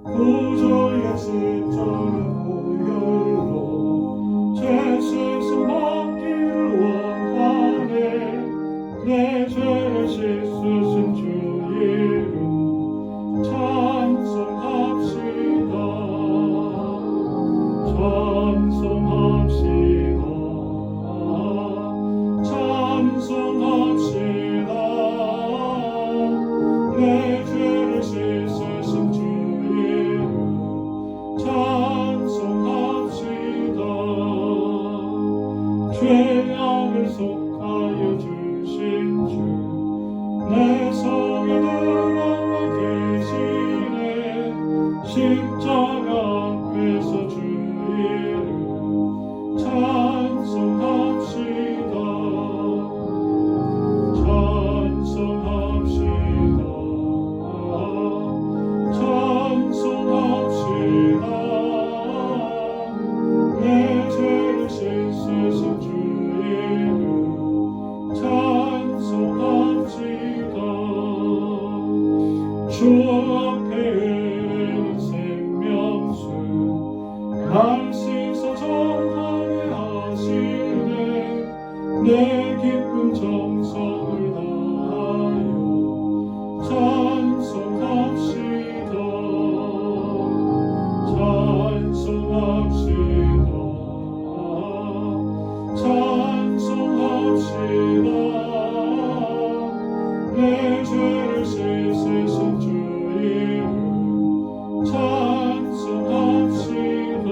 구주의 십자가 보혈로 죄 씻음 받기를 원하네. 내 죄를 씻으신 주 이름 찬송합시다. 찬송합시다. 찬송합시다. 내 죄를 씻으신 주 찬송합시다. 죄악을 속하여 주신 주 내 성에 들어와 계시네. 십자가 앞에서 주 이름 찬송합시다. 찬송합시다. 찬송합시다. 내 죄를 씻으신 주 이름 찬송합시다. 주 앞에 흐르는 생명수 날 씻어 정하게 하시네. 내 깊은 정성을 다하여 찬송합시다. 찬송합시다. 찬송합시다. 내 죄를 씻으신 주 이름 찬송합시다.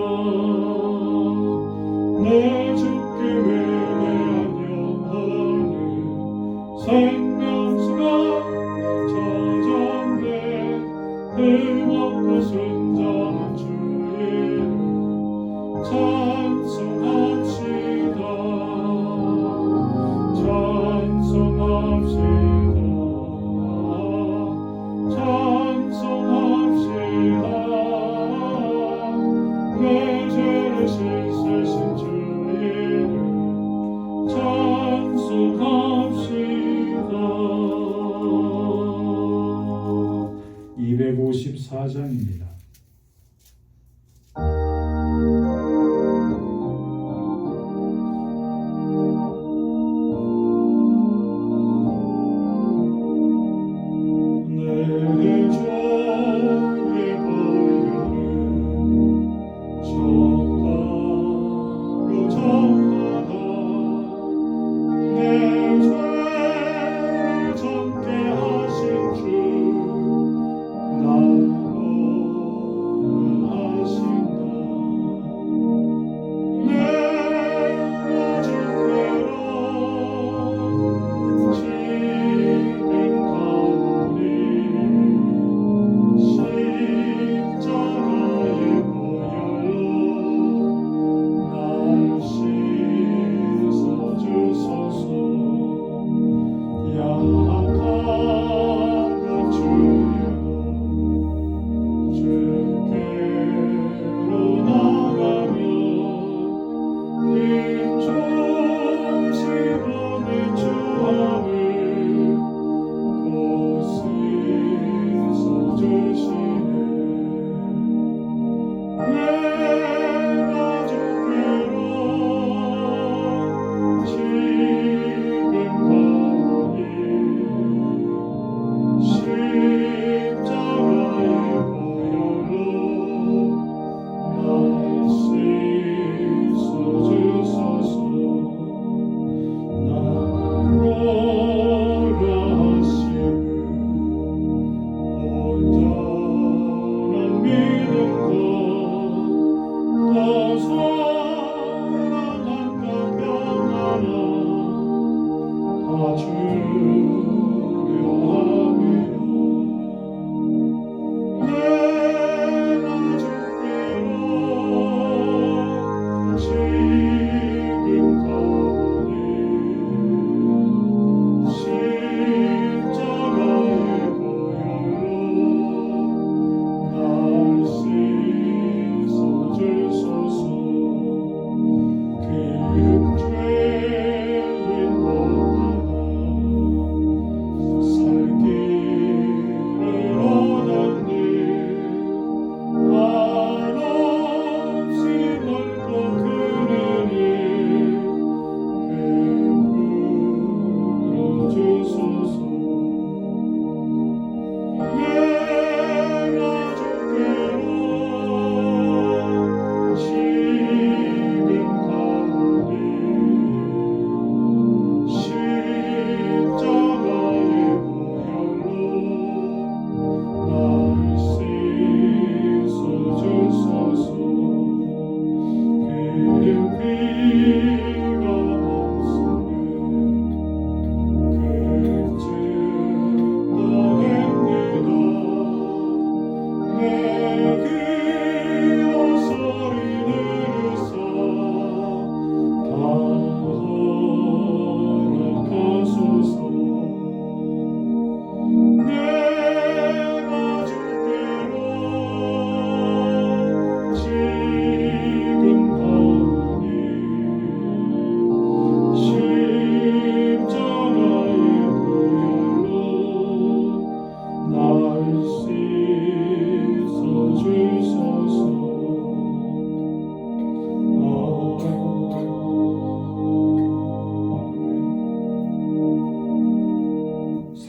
내 죽기 위대한 영혼은 생명수가 젖었네. 흠없고 순전한 주 이름 찬송합시다. 찬송합시다. 찬송합시다. 내 죄를 씻으신 주 이름 찬송합시다. 254장입니다.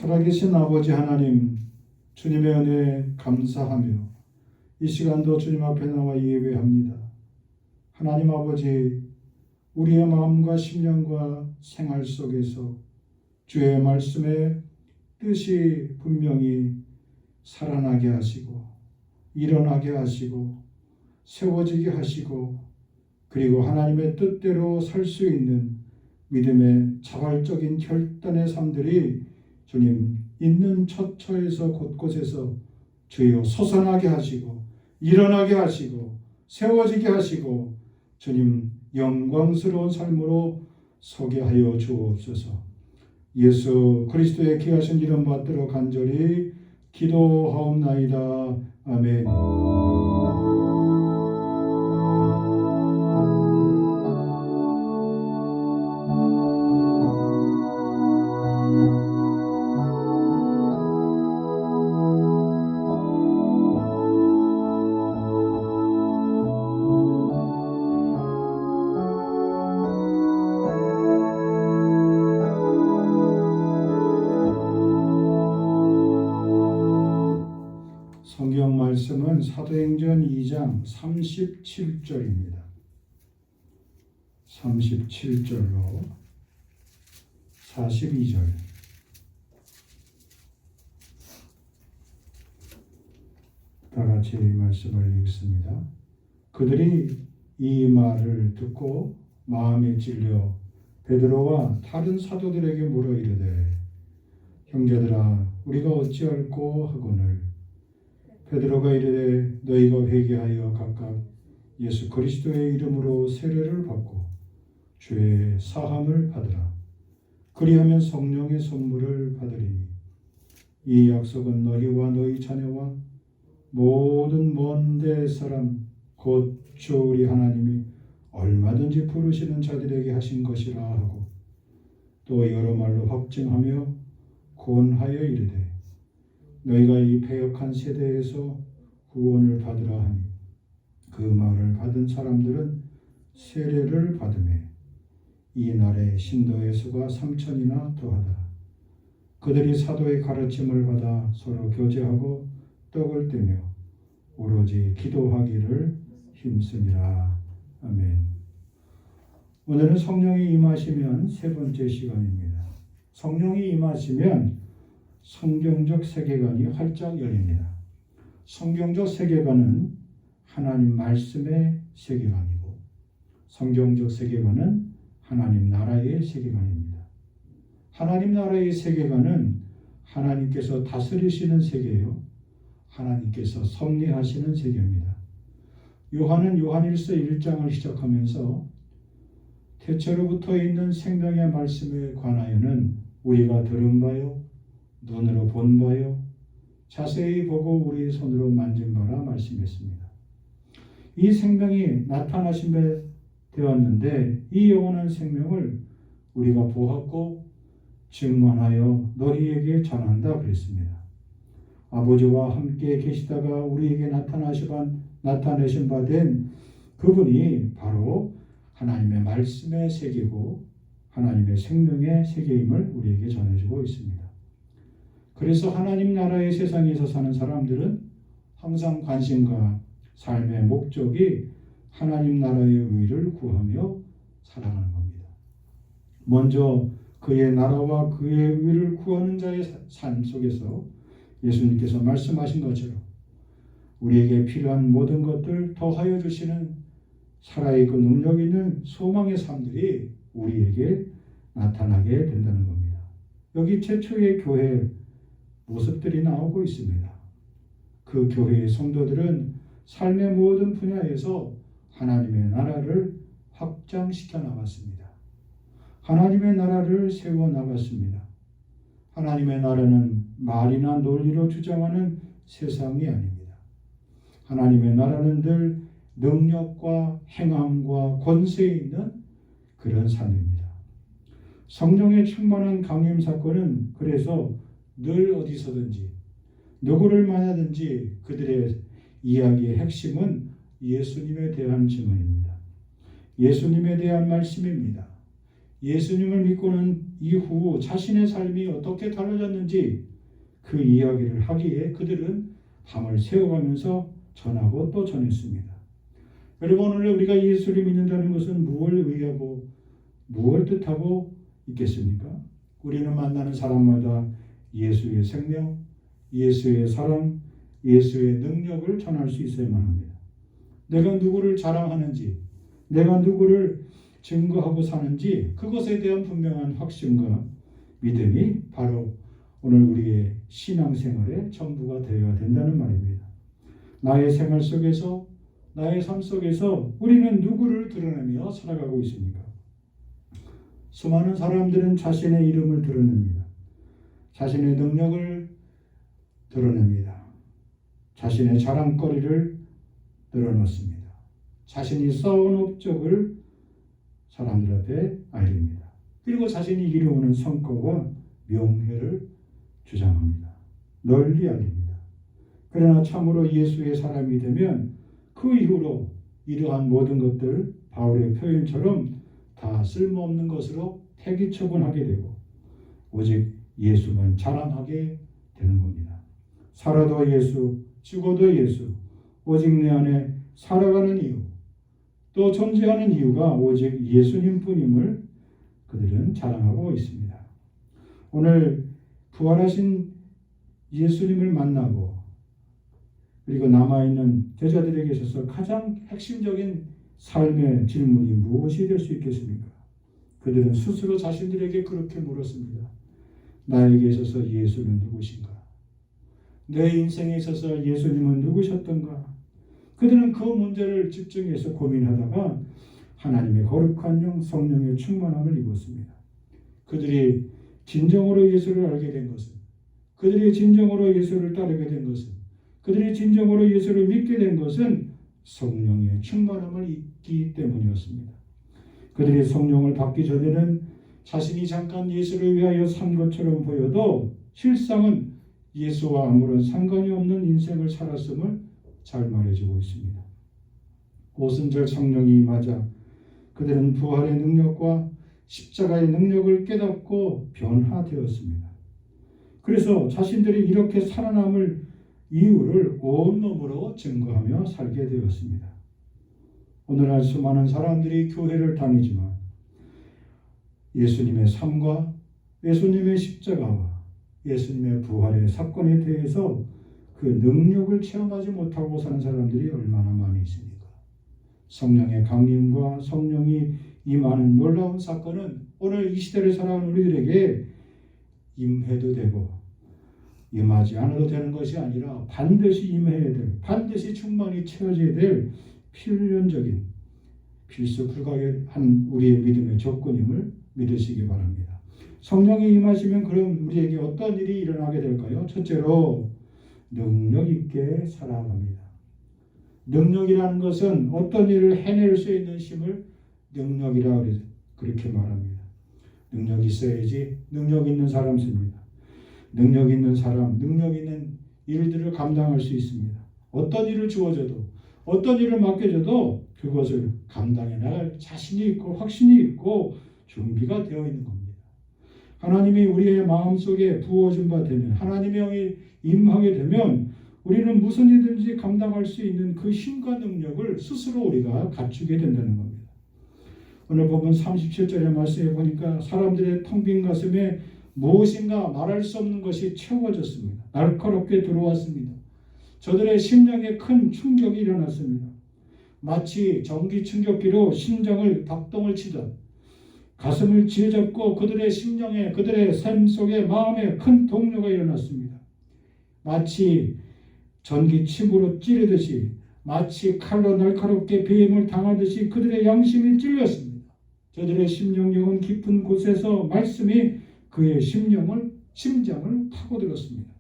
살아계신 아버지 하나님, 주님의 은혜에 감사하며 이 시간도 주님 앞에 나와 예배합니다. 하나님 아버지, 우리의 마음과 심령과 생활 속에서 주의 말씀의 뜻이 분명히 살아나게 하시고 일어나게 하시고 세워지게 하시고, 그리고 하나님의 뜻대로 살 수 있는 믿음의 자발적인 결단의 삶들이 주님 있는 처처에서 곳곳에서 주여 솟아나게 하시고 일어나게 하시고 세워지게 하시고 주님 영광스러운 삶으로 서게 하여 주옵소서. 예수 그리스도의 귀하신 이름 받들어 간절히 기도하옵나이다. 아멘. 성경 말씀은 사도행전 2장 37절입니다. 37절로 42절. 다 같이 말씀을 읽습니다. 그들이 이 말을 듣고 마음에 찔려 베드로와 다른 사도들에게 물어 이르되, 형제들아, 우리가 어찌할꼬 하거늘. 베드로가 이르되, 너희가 회개하여 각각 예수 그리스도의 이름으로 세례를 받고 죄의 사함을 받으라. 그리하면 성령의 선물을 받으리니 이 약속은 너희와 너희 자녀와 모든 먼 데 사람 곧 주 우리 하나님이 얼마든지 부르시는 자들에게 하신 것이라 하고, 또 여러 말로 확증하며 권하여 이르되, 너희가 이 패역한 세대에서 구원을 받으라 하니 그 말을 받은 사람들은 세례를 받으매 이 날에 신도의 수가 3,000이나 더하더라. 그들이 사도의 가르침을 받아 서로 교제하고 떡을 떼며 오로지 기도하기를 힘쓰니라. 아멘. 오늘은 성령이 임하시면 세 번째 시간입니다. 성령이 임하시면 성경적 세계관이 활짝 열립니다. 성경적 세계관은 하나님 말씀의 세계관이고, 성경적 세계관은 하나님 나라의 세계관입니다. 하나님 나라의 세계관은 하나님께서 다스리시는 세계요, 하나님께서 섭리하시는 세계입니다. 요한은 요한일서 1장을 시작하면서 태초로부터 있는 생명의 말씀에 관하여는 우리가 들은 바요, 눈으로 본 바요, 자세히 보고 우리 손으로 만진 바라 말씀했습니다. 이 생명이 나타나신 바 되었는데 이 영원한 생명을 우리가 보았고 증언하여 너희에게 전한다 그랬습니다. 아버지와 함께 계시다가 우리에게 나타내신 바 된 그분이 바로 하나님의 말씀의 세계고 하나님의 생명의 세계임을 우리에게 전해주고 있습니다. 그래서 하나님 나라의 세상에서 사는 사람들은 항상 관심과 삶의 목적이 하나님 나라의 의를 구하며 살아가는 겁니다. 먼저 그의 나라와 그의 의를 구하는 자의 삶 속에서 예수님께서 말씀하신 것처럼 우리에게 필요한 모든 것들 더하여 주시는 살아있고 능력 있는 소망의 삶들이 우리에게 나타나게 된다는 겁니다. 여기 최초의 교회 모습들이 나오고 있습니다. 그 교회의 성도들은 삶의 모든 분야에서 하나님의 나라를 확장시켜 나갔습니다. 하나님의 나라를 세워 나갔습니다. 하나님의 나라는 말이나 논리로 주장하는 세상이 아닙니다. 하나님의 나라는 늘 능력과 행함과 권세에 있는 그런 삶입니다. 성령의 충만한 강림 사건은 그래서 늘 어디서든지 누구를 만나든지 그들의 이야기의 핵심은 예수님에 대한 증언입니다. 예수님에 대한 말씀입니다. 예수님을 믿고는 이후 자신의 삶이 어떻게 달라졌는지 그 이야기를 하기에 그들은 밤을 새워가면서 전하고 또 전했습니다. 여러분, 오늘 우리가 예수를 믿는다는 것은 무엇을 의하고 무엇을 뜻하고 있겠습니까? 우리는 만나는 사람마다 예수의 생명, 예수의 사랑, 예수의 능력을 전할 수 있어야만 합니다. 내가 누구를 자랑하는지, 내가 누구를 증거하고 사는지 그것에 대한 분명한 확신과 믿음이 바로 오늘 우리의 신앙생활의 전부가 되어야 된다는 말입니다. 나의 생활 속에서, 나의 삶 속에서 우리는 누구를 드러내며 살아가고 있습니까? 수많은 사람들은 자신의 이름을 드러냅니다. 자신의 능력을 드러냅니다. 자신의 자랑거리를 드러놓습니다. 자신이 쌓은 업적을 사람들 앞에 알립니다. 그리고 자신이 이루어오는 성과와 명예를 주장합니다. 널리 알립니다. 그러나 참으로 예수의 사람이 되면 그 이후로 이러한 모든 것들 바울의 표현처럼 다 쓸모없는 것으로 폐기처분하게 되고 오직 예수만 자랑하게 되는 겁니다. 살아도 예수, 죽어도 예수, 오직 내 안에 살아가는 이유, 또 존재하는 이유가 오직 예수님뿐임을 그들은 자랑하고 있습니다. 오늘 부활하신 예수님을 만나고 그리고 남아있는 제자들에게 있어서 가장 핵심적인 삶의 질문이 무엇이 될 수 있겠습니까? 그들은 스스로 자신들에게 그렇게 물었습니다. 나에게 있어서 예수는 누구신가? 내 인생에 있어서 예수님은 누구셨던가? 그들은 그 문제를 집중해서 고민하다가 하나님의 거룩한 영, 성령의 충만함을 입었습니다. 그들이 진정으로 예수를 알게 된 것은, 그들이 진정으로 예수를 따르게 된 것은, 그들이 진정으로 예수를 믿게 된 것은 성령의 충만함을 입기 때문이었습니다. 그들이 성령을 받기 전에는 자신이 잠깐 예수를 위하여 산 것처럼 보여도 실상은 예수와 아무런 상관이 없는 인생을 살았음을 잘 말해주고 있습니다. 오순절 성령이 임하자 그들은 부활의 능력과 십자가의 능력을 깨닫고 변화되었습니다. 그래서 자신들이 이렇게 살아남을 이유를 온몸으로 증거하며 살게 되었습니다. 오늘날 수많은 사람들이 교회를 다니지만 예수님의 삶과 예수님의 십자가와 예수님의 부활의 사건에 대해서 그 능력을 체험하지 못하고 사는 사람들이 얼마나 많이 있습니까? 성령의 강림과 성령이 임하는 놀라운 사건은 오늘 이 시대를 살아가는 우리들에게 임해도 되고 임하지 않아도 되는 것이 아니라 반드시 임해야 될, 반드시 충만히 채워져야 될 필연적인 필수 불가결한 우리의 믿음의 조건임을 믿으시기 바랍니다. 성령이 임하시면 그럼 우리에게 어떤 일이 일어나게 될까요? 첫째로 능력 있게 살아갑니다. 능력이라는 것은 어떤 일을 해낼 수 있는 힘을 능력이라 그렇게 말합니다. 능력이 있어야지 능력 있는 사람 씁니다. 능력 있는 사람, 능력 있는 일들을 감당할 수 있습니다. 어떤 일을 주어져도, 어떤 일을 맡겨져도 그것을 감당해 나갈 자신이 있고 확신이 있고 준비가 되어 있는 겁니다. 하나님이 우리의 마음속에 부어준 바 되면, 하나님의 영이 임하게 되면 우리는 무슨 일든지 감당할 수 있는 그 힘과 능력을 스스로 우리가 갖추게 된다는 겁니다. 오늘 보면 37절의 말씀에 보니까 사람들의 텅 빈 가슴에 무엇인가 말할 수 없는 것이 채워졌습니다. 날카롭게 들어왔습니다. 저들의 심령에 큰 충격이 일어났습니다. 마치 전기 충격기로 심장을 박동을 치듯 가슴을 쥐어잡고 그들의 심령에, 그들의 삶 속에 마음에 큰 동요가 일어났습니다. 마치 전기 침으로 찌르듯이, 마치 칼로 날카롭게 배임을 당하듯이 그들의 양심이 찔렸습니다. 저들의 심령 영혼 깊은 곳에서 말씀이 그의 심장을 파고들었습니다.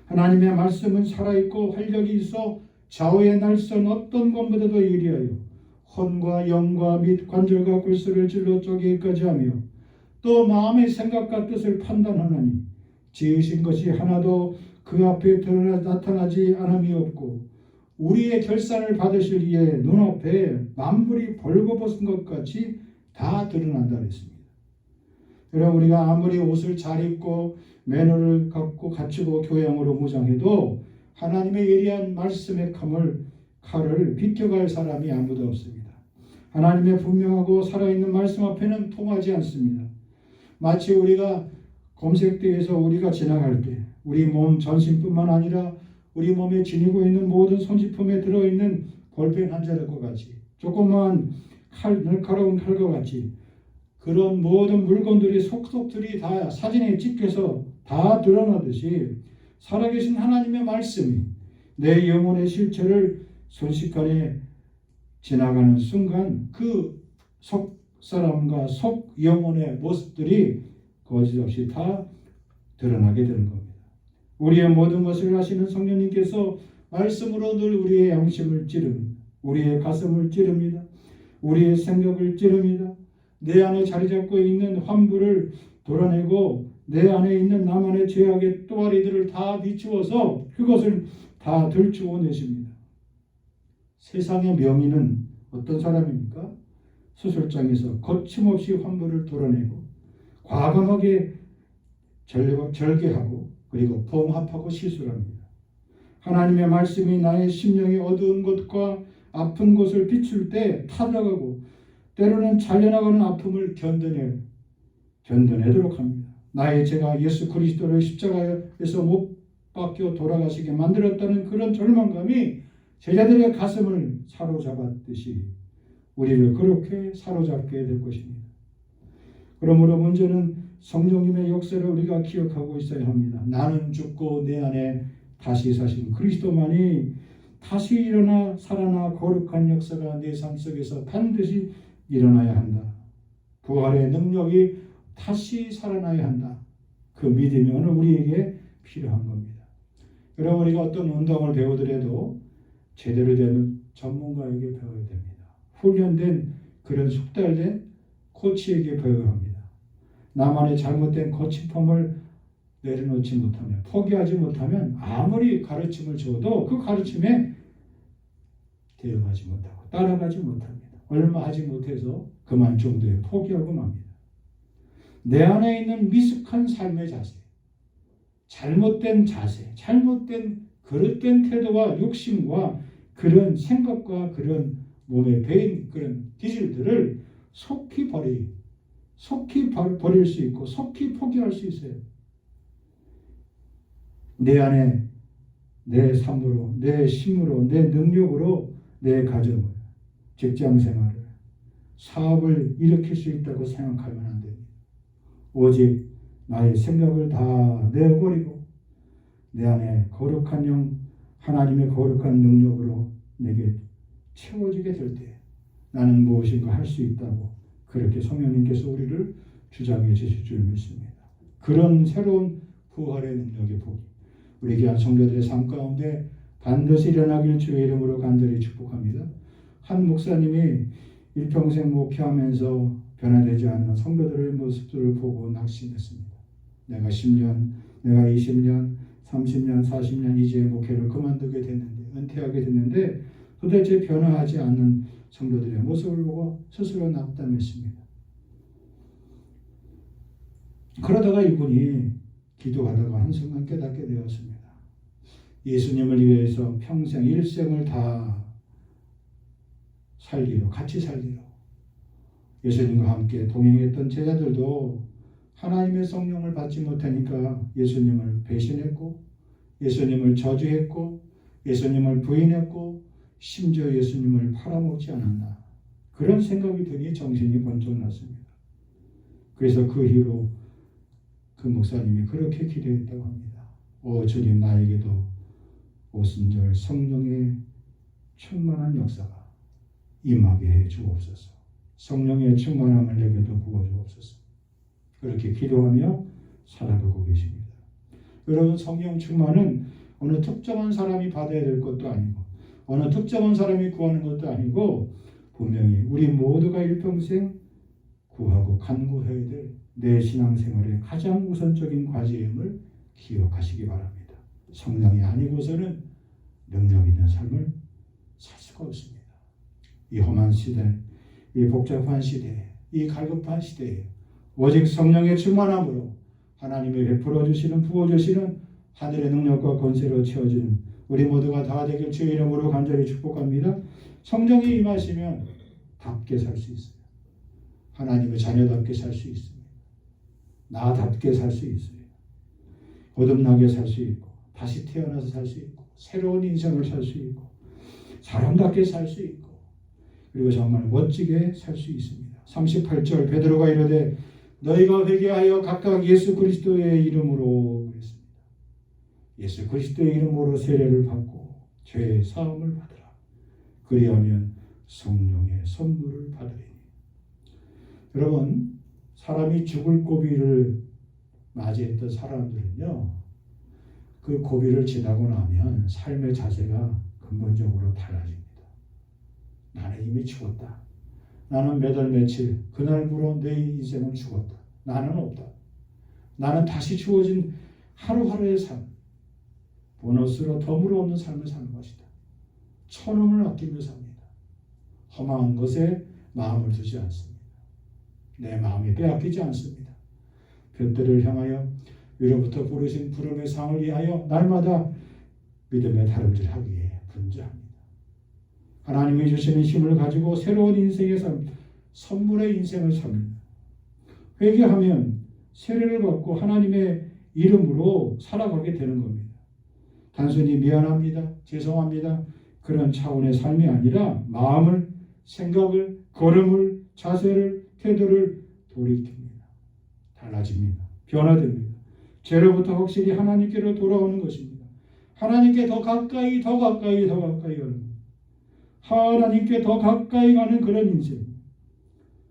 하나님의 말씀은 살아있고 활력이 있어 좌우의 날선 어떤 것보다도 예리하여 혼과 영과 및 관절과 골수를 찔러 쪼개기까지 하며 또 마음의 생각과 뜻을 판단하나니 지으신 것이 하나도 그 앞에 나타나지 않음이 없고 우리의 결산을 받으실 이의 눈앞에 만물이 벌거벗은 것 같이 다 드러난다 그랬습니다. 여러분, 우리가 아무리 옷을 잘 입고 매너를 갖추고 교양으로 무장해도 하나님의 예리한 말씀의 칼을 비껴갈 사람이 아무도 없습니다. 하나님의 분명하고 살아있는 말씀 앞에는 통하지 않습니다. 마치 우리가 검색대에서 우리가 지나갈 때 우리 몸 전신뿐만 아니라 우리 몸에 지니고 있는 모든 손지품에 들어있는 볼펜 한 자루과 같이, 조그만 날카로운 칼과 같이, 그런 모든 물건들이 속속들이 다 사진에 찍혀서 다 드러나듯이 살아계신 하나님의 말씀이 내 영혼의 실체를 순식간에 지나가는 순간 그 속 사람과 속 영혼의 모습들이 거짓없이 다 드러나게 되는 겁니다. 우리의 모든 것을 아시는 성령님께서 말씀으로 늘 우리의 양심을 찌릅니다. 우리의 가슴을 찌릅니다. 우리의 생각을 찌릅니다. 내 안에 자리 잡고 있는 환부를 도려내고 내 안에 있는 나만의 죄악의 또아리들을 다 비추어서 그것을 다 들추어 내십니다. 세상의 명의는 어떤 사람입니까? 수술장에서 거침없이 환부를 도려내고 과감하게 절개하고 그리고 봉합하고 시술합니다. 하나님의 말씀이 나의 심령이 어두운 곳과 아픈 곳을 비출 때 타들어가고 때로는 잘려나가는 아픔을 견뎌내도록 합니다. 나의 죄가 예수 그리스도를 십자가에서 못 박혀 돌아가시게 만들었다는 그런 절망감이 제자들의 가슴을 사로잡았듯이 우리를 그렇게 사로잡게 될 것입니다. 그러므로 문제는 성령님의 역사를 우리가 기억하고 있어야 합니다. 나는 죽고 내 안에 다시 사신 그리스도만이 다시 일어나 살아나 거룩한 역사가 내 삶 속에서 반드시 일어나야 한다. 부활의 능력이 다시 살아나야 한다. 그 믿음이 오늘 우리에게 필요한 겁니다. 여러분, 우리가 어떤 운동을 배우더라도 제대로 된 전문가에게 배워야 됩니다. 훈련된 그런 숙달된 코치에게 배워야 합니다. 나만의 잘못된 거치품을 내려놓지 못하면, 포기하지 못하면 아무리 가르침을 줘도 그 가르침에 대응하지 못하고 따라가지 못합니다. 얼마 하지 못해서 그만 정도에 포기하고 맙니다. 내 안에 있는 미숙한 삶의 자세, 잘못된 자세, 잘못된 그릇된 태도와 욕심과 그런 생각과 그런 몸에 배인 그런 기질들을 속히 버릴 수 있고 속히 포기할 수 있어요. 내 안에 내 삶으로, 내 힘으로, 내 능력으로 내 가정을, 직장생활을, 사업을 일으킬 수 있다고 생각하면 안 됩니다. 오직 나의 생각을 다 내어버리고 내 안에 거룩한 영, 하나님의 거룩한 능력으로 내게 채워지게 될 때 나는 무엇인가 할 수 있다고 그렇게 성령님께서 우리를 주장해 주실 줄 믿습니다. 그런 새로운 부활의 능력의 복이 우리 귀한 성도들의 삶 가운데 반드시 일어나길 주의 이름으로 간절히 축복합니다. 한 목사님이 일평생 목회하면서 변화되지 않는 성도들의 모습들을 보고 낙심했습니다. 내가 10년, 내가 20년, 30년, 40년 이제 목회를 그만두게 됐는데, 은퇴하게 됐는데 도대체 변화하지 않는 성도들의 모습을 보고 스스로 낙담했습니다. 그러다가 이분이 기도하다가 한순간 깨닫게 되었습니다. 예수님을 위해서 평생 일생을 다 같이 살기로 예수님과 함께 동행했던 제자들도 하나님의 성령을 받지 못하니까 예수님을 배신했고 예수님을 저주했고 예수님을 부인했고 심지어 예수님을 팔아먹지 않았나, 그런 생각이 드니 정신이 번쩍 났습니다. 그래서 그 이후로 그 목사님이 그렇게 기도했다고 합니다. 오 주님, 나에게도 오순절 성령의 충만한 역사가 임하게 해 주옵소서. 성령의 충만함을 내게도 부어 주옵소서. 그렇게 기도하며 살아가고 계십니다. 여러분, 성령 충만은 어느 특정한 사람이 받아야 될 것도 아니고 어느 특정한 사람이 구하는 것도 아니고 분명히 우리 모두가 일평생 구하고 간구해야 될 내 신앙생활의 가장 우선적인 과제임을 기억하시기 바랍니다. 성령이 아니고서는 능력 있는 삶을 살 수가 없습니다. 이 험한 시대, 이 복잡한 시대, 이 갈급한 시대에 오직 성령의 충만함으로 하나님이 베풀어 주시는 부어 주시는 하늘의 능력과 권세로 채워지는 우리 모두가 다 되길 주의 이름으로 간절히 축복합니다. 성령이 임하시면 답게 살 수 있어요. 하나님의 자녀답게 살 수 있습니다. 나답게 살 수 있어요. 거듭나게 살 수 있고 다시 태어나서 살 수 있고 새로운 인생을 살 수 있고 사람답게 살 수 있고 그리고 정말 멋지게 살 수 있습니다. 38절 베드로가 이르되 너희가 회개하여 각각 예수 그리스도의 이름으로 그랬습니다. 예수 그리스도의 이름으로 세례를 받고 죄의 사함을 받으라. 그리하면 성령의 선물을 받으리니. 여러분, 사람이 죽을 고비를 맞이했던 사람들은요, 그 고비를 지나고 나면 삶의 자세가 근본적으로 달라집니다. 나는 이미 죽었다. 나는 몇 월 며칠 그날부로 내 인생은 죽었다. 나는 없다. 나는 다시 주어진 하루하루의 삶, 보너스로 덤으로 없는 삶을 사는 것이다. 천원을 아끼며 삽니다. 허망한 것에 마음을 두지 않습니다. 내 마음이 빼앗기지 않습니다. 볕들을 향하여 위로부터 부르신 부름의 상을 위하여 날마다 믿음의 다름질하기에 분주합니다. 하나님이 주시는 힘을 가지고 새로운 인생의 삶, 선물의 인생을 삽니다. 회개하면 세례를 받고 하나님의 이름으로 살아가게 되는 겁니다. 단순히 미안합니다, 죄송합니다 그런 차원의 삶이 아니라 마음을, 생각을, 걸음을, 자세를, 태도를 돌이킵니다. 달라집니다. 변화됩니다. 죄로부터 확실히 하나님께로 돌아오는 것입니다. 하나님께 더 가까이 가는 겁니다. 하나님께 더 가까이 가는 그런 인생.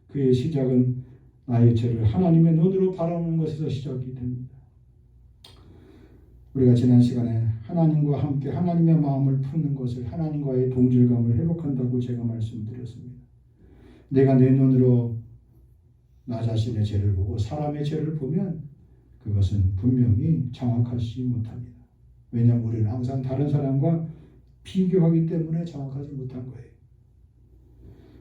그의 시작은 나의 죄를 하나님의 눈으로 바라보는 것에서 시작이 됩니다. 우리가 지난 시간에 하나님과 함께 하나님의 마음을 품는 것을 하나님과의 동질감을 회복한다고 제가 말씀드렸습니다. 내가 내 눈으로 나 자신의 죄를 보고 사람의 죄를 보면 그것은 분명히 정확하지 못합니다. 왜냐하면 우리는 항상 다른 사람과 비교하기 때문에 정확하지 못한 거예요.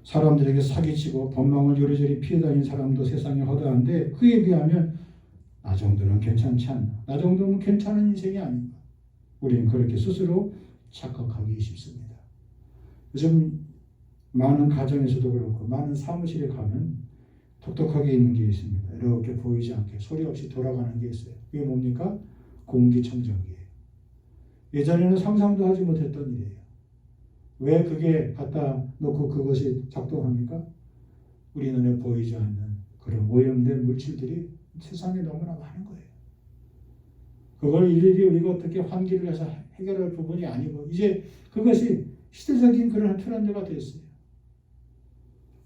사람들에게 사기치고 법망을 요리조리 피해 다니는 사람도 세상에 허다한데 그에 비하면 나 정도는 괜찮지 않나. 나 정도면 괜찮은 인생이 아닌가. 우리는 그렇게 스스로 착각하기 쉽습니다. 요즘 많은 가정에서도 그렇고 많은 사무실에 가면 독특하게 있는 게 있습니다. 이렇게 보이지 않게 소리 없이 돌아가는 게 있어요. 그게 뭡니까? 공기청정기예요. 예전에는 상상도 하지 못했던 일이에요. 왜 그게 갖다 놓고 그것이 작동합니까? 우리 눈에 보이지 않는 그런 오염된 물질들이 세상에 너무나 많은 거예요. 그걸 일일이 우리가 어떻게 환기를 해서 해결할 부분이 아니고 이제 그것이 시대적인 그런 트렌드가 됐어요.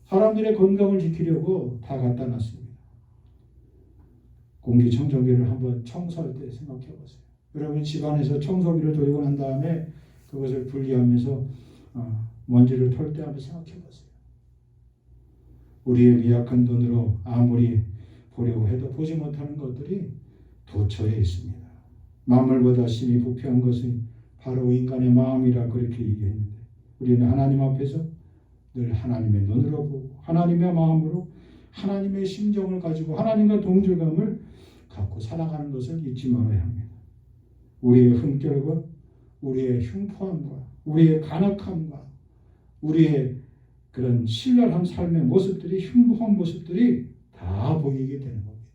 사람들의 건강을 지키려고 다 갖다 놨습니다. 공기청정기를 한번 청소할 때 생각해 보세요. 여러분 집안에서 청소기를 돌리고 난 다음에 그것을 분리하면서 먼지를 털 때 한번 생각해 보세요. 우리의 미약한 눈으로 아무리 보려고 해도 보지 못하는 것들이 도처에 있습니다. 만물보다 심히 부패한 것은 바로 인간의 마음이라 그렇게 얘기했는데 우리는 하나님 앞에서 늘 하나님의 눈으로 보고 하나님의 마음으로 하나님의 심정을 가지고 하나님과 동질감을 갖고 살아가는 것을 잊지 말아야 합니다. 우리의 흠결과 우리의 흉포함과 우리의 간악함과 우리의 그런 신랄한 삶의 모습들이 흉포한 모습들이 다 보이게 되는 겁니다.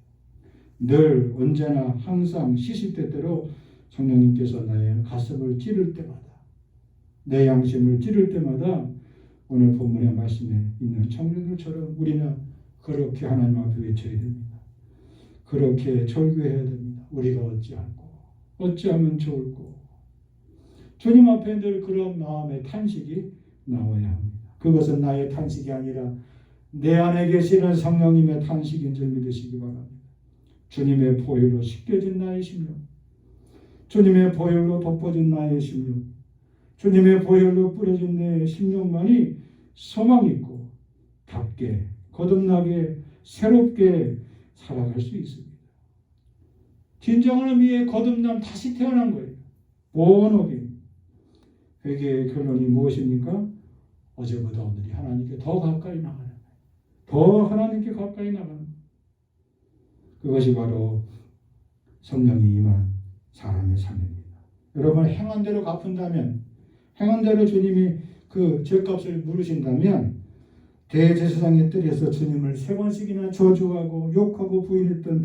늘 언제나 항상 시시때때로 성령님께서 나의 가슴을 찌를 때마다 내 양심을 찌를 때마다 오늘 본문의 말씀에 있는 청년들처럼 우리는 그렇게 하나님 앞에 외쳐야 됩니다. 그렇게 절규해야 됩니다. 우리가 어찌하면 좋을꼬. 주님 앞에 늘 그런 마음의 탄식이 나와야 합니다. 그것은 나의 탄식이 아니라 내 안에 계시는 성령님의 탄식인 줄 믿으시기 바랍니다. 주님의 보혈로 씻겨진 나의 심령, 주님의 보혈로 덮어진 나의 심령, 주님의 보혈로 뿌려진 내 심령만이 소망 있고 답게 거듭나게 새롭게 살아갈 수 있습니다. 진정한 의미의 거듭남, 다시 태어난 거예요. 본어긴. 회개의 결론이 무엇입니까? 어제보다 오늘이 하나님께 더 가까이 나가는 거예요. 더 하나님께 가까이 나가는 거예요. 그것이 바로 성령이 임한 사람의 삶입니다. 여러분 행한 대로 갚은다면, 행한 대로 주님이 그 죄값을 물으신다면, 대제사장의 뜰에서 주님을 3번씩이나 저주하고 욕하고 부인했던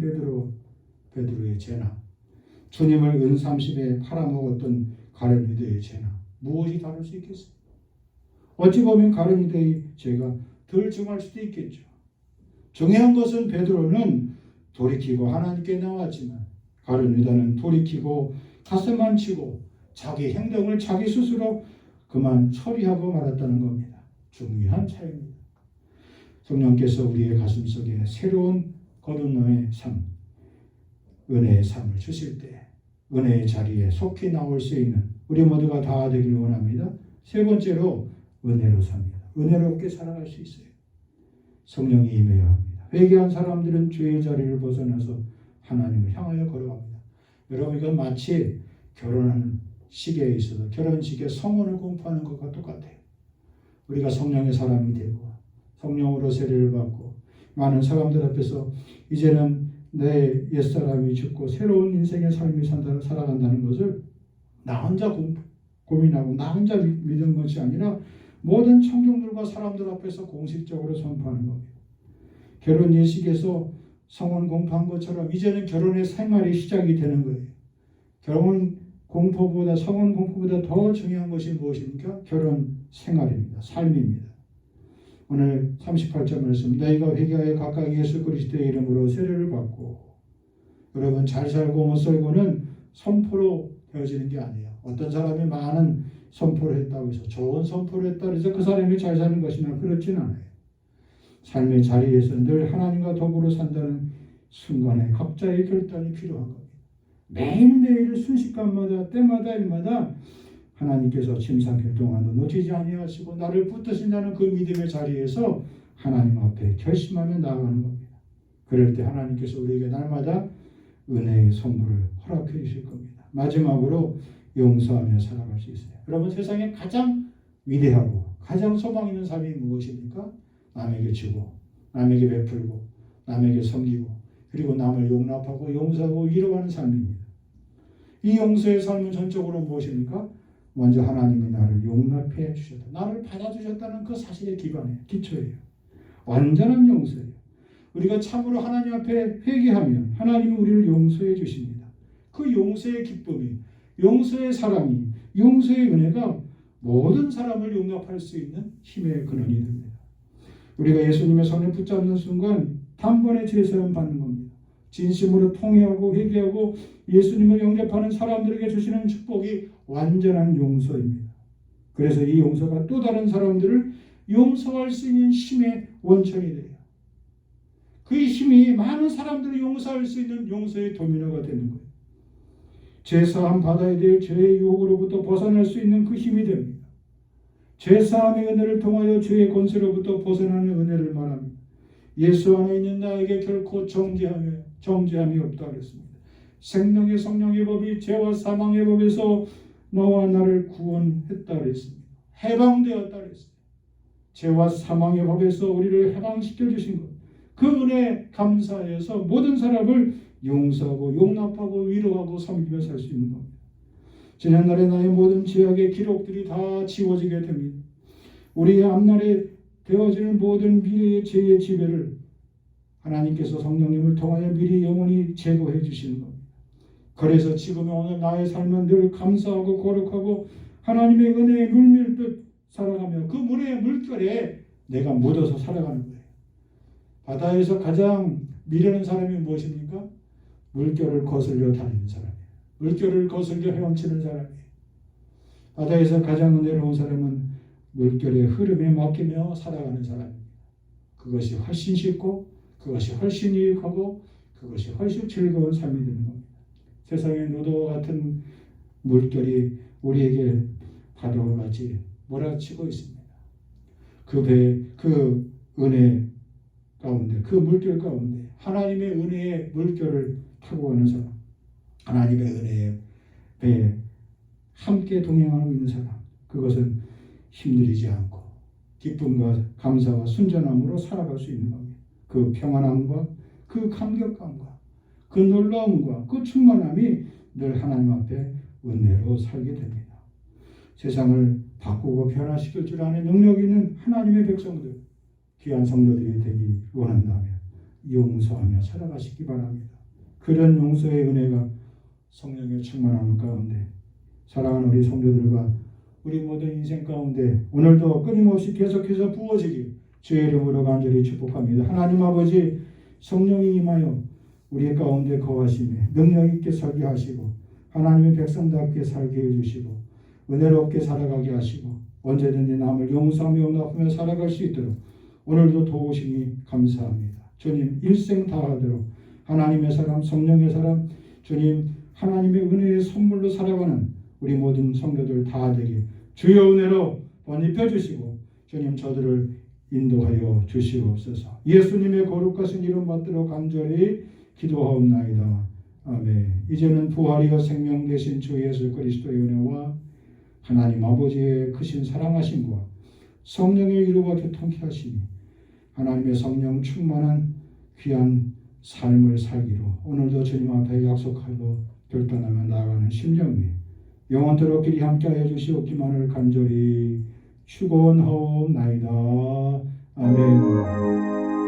베드로의 죄나, 주님을 은 30에 팔아먹었던 가룟 유대의 죄나 무엇이 다를 수 있겠어요? 어찌 보면 가룟 유대의 죄가 덜 중할 수도 있겠죠. 중요한 것은 베드로는 돌이키고 하나님께 나왔지만, 가룟 유다는 돌이키고 가슴만 치고 자기 행동을 자기 스스로 그만 처리하고 말았다는 겁니다. 중요한 차이입니다. 성령께서 우리의 가슴속에 새로운 거듭남의 삶, 은혜의 삶을 주실 때 은혜의 자리에 속히 나올 수 있는 우리 모두가 다 되기를 원합니다. 세 번째로 은혜로 삽니다. 은혜롭게 살아갈 수 있어요. 성령이 임해야 합니다. 회개한 사람들은 죄의 자리를 벗어나서 하나님을 향하여 걸어갑니다. 여러분, 이건 마치 결혼하는 시기에 있어서 결혼식에 성혼을 공포하는 것과 똑같아요. 우리가 성령의 사람이 되고 성령으로 세례를 받고 많은 사람들 앞에서 이제는 내 옛사람이 죽고 새로운 인생의 삶이 살아간다는 것을 나 혼자 고민하고 나 혼자 믿는 것이 아니라 모든 청중들과 사람들 앞에서 공식적으로 선포하는 겁니다. 결혼 예식에서 성혼 공포한 것처럼 이제는 결혼의 생활이 시작이 되는 거예요. 성혼 공포보다 더 중요한 것이 무엇입니까? 결혼 생활입니다. 삶입니다. 오늘 38절 말씀, 너희가 회개하여 각각 예수 그리스도의 이름으로 세례를 받고, 여러분 잘 살고 못 살고는 선포로 되어지는 게 아니에요. 어떤 사람이 많은 선포를 했다고 해서 좋은 선포를 했다고 해서 그 사람이 잘 사는 것이나 그렇진 않아요. 삶의 자리에서 늘 하나님과 더불어 산다는 순간에 각자의 결단이 필요한 겁니다. 매일매일 순식간마다 때마다 일마다 하나님께서 침상결동하도 놓치지 아니하시고 나를 붙드신다는 그 믿음의 자리에서 하나님 앞에 결심하며 나아가는 겁니다. 그럴 때 하나님께서 우리에게 날마다 은혜의 선물을 허락해 주실 겁니다. 마지막으로 용서하며 살아갈 수 있어요. 여러분, 세상에 가장 위대하고 가장 소망 있는 삶이 무엇입니까? 남에게 주고 남에게 베풀고 남에게 섬기고 그리고 남을 용납하고 용서하고 위로하는 삶입니다. 이 용서의 삶은 전적으로 무엇입니까? 먼저 하나님이 나를 용납해 주셨다. 나를 받아주셨다는 그 사실의 기초예요. 완전한 용서예요. 우리가 참으로 하나님 앞에 회개하면 하나님이 우리를 용서해 주십니다. 그 용서의 기쁨이, 용서의 사랑이, 용서의 은혜가 모든 사람을 용납할 수 있는 힘의 근원이 됩니다. 우리가 예수님의 손을 붙잡는 순간 단번에 죄사함 받는 겁니다. 진심으로 통회하고 회개하고 예수님을 영접하는 사람들에게 주시는 축복이 완전한 용서입니다. 그래서 이 용서가 또 다른 사람들을 용서할 수 있는 힘의 원천이 돼요. 그 힘이 많은 사람들을 용서할 수 있는 용서의 도미노가 되는 거예요. 죄사함 받아야 될 죄의 유혹으로부터 벗어날 수 있는 그 힘이 됩니다. 죄사함의 은혜를 통하여 죄의 권세로부터 벗어나는 은혜를 말합니다. 예수 안에 있는 나에게 결코 정죄함이 없다 그랬습니다. 생명의 성령의 법이 죄와 사망의 법에서 너와 나를 구원했다 그랬습니다. 해방되었다 그랬습니다. 죄와 사망의 법에서 우리를 해방시켜 주신 것, 그 은혜 감사해서 모든 사람을 용서하고 용납하고 위로하고 섬기며 살 수 있는 겁니다. 지난날의 나의 모든 죄악의 기록들이 다 지워지게 됩니다. 우리의 앞날에 되어지는 모든 미래의 죄의 지배를 하나님께서 성령님을 통하여 미리 영원히 제거해 주시는 겁니다. 그래서 지금의 오늘 나의 삶은 늘 감사하고 거룩하고 하나님의 은혜에 물밀듯 살아가며 그 은혜의 물결에 내가 묻어서 살아가는 거예요. 바다에서 가장 미련한 사람이 무엇입니까? 물결을 거슬려 다니는 사람이에요. 물결을 거슬려 헤엄치는 사람이에요. 바다에서 가장 은혜로운 사람은 물결의 흐름에 맡기며 살아가는 사람입니다. 그것이 훨씬 쉽고 그것이 훨씬 유익하고 그것이 훨씬 즐거운 삶이 되는 겁니다. 세상의 노도와 같은 물결이 우리에게 파도와 같이 몰아치고 있습니다. 그 은혜 가운데, 그 물결 가운데 하나님의 은혜의 물결을 타고 가는 사람, 하나님의 은혜의 배에 함께 동행하고 있는 사람, 그것은 힘들이지 않고 기쁨과 감사와 순전함으로 살아갈 수 있는 겁니다. 그 평안함과 그 감격감과 그 놀라움과 그 충만함이 늘 하나님 앞에 은혜로 살게 됩니다. 세상을 바꾸고 변화시킬 줄 아는 능력 있는 하나님의 백성들, 귀한 성도들이 되기 원한다면 용서하며 살아가시기 바랍니다. 그런 용서의 은혜가 성령의 충만함 가운데 사랑하는 우리 성도들과 우리 모든 인생 가운데 오늘도 끊임없이 계속해서 부어지길 주의 이름으로 간절히 축복합니다. 하나님 아버지, 성령이 임하여 우리 가운데 거하시며 능력 있게 살게 하시고 하나님의 백성답게 살게 해주시고 은혜롭게 살아가게 하시고 언제든지 남을 용서하며 응답하며 살아갈 수 있도록 오늘도 도우시니 감사합니다. 주님, 일생 다하도록 하나님의 사람, 성령의 사람, 주님 하나님의 은혜의 선물로 살아가는 우리 모든 성도들 다 되게 주의 은혜로 번입해 주시고 주님 저들을 인도하여 주시옵소서. 예수님의 거룩하신 이름 받들어 간절히 기도하옵나이다. 아멘. 이제는 부활이여 생명 되신 주 예수 그리스도의 은혜와 하나님 아버지의 크신 사랑하심과 성령의 이루와 교통케 하시니 하나님의 성령 충만한 귀한 삶을 살기로 오늘도 주님 앞에 약속하고 결단하며 나아가는 심령 위에 영원토록 길이 함께하여 주시옵기만을 간절히 축원하옵나이다. 아멘.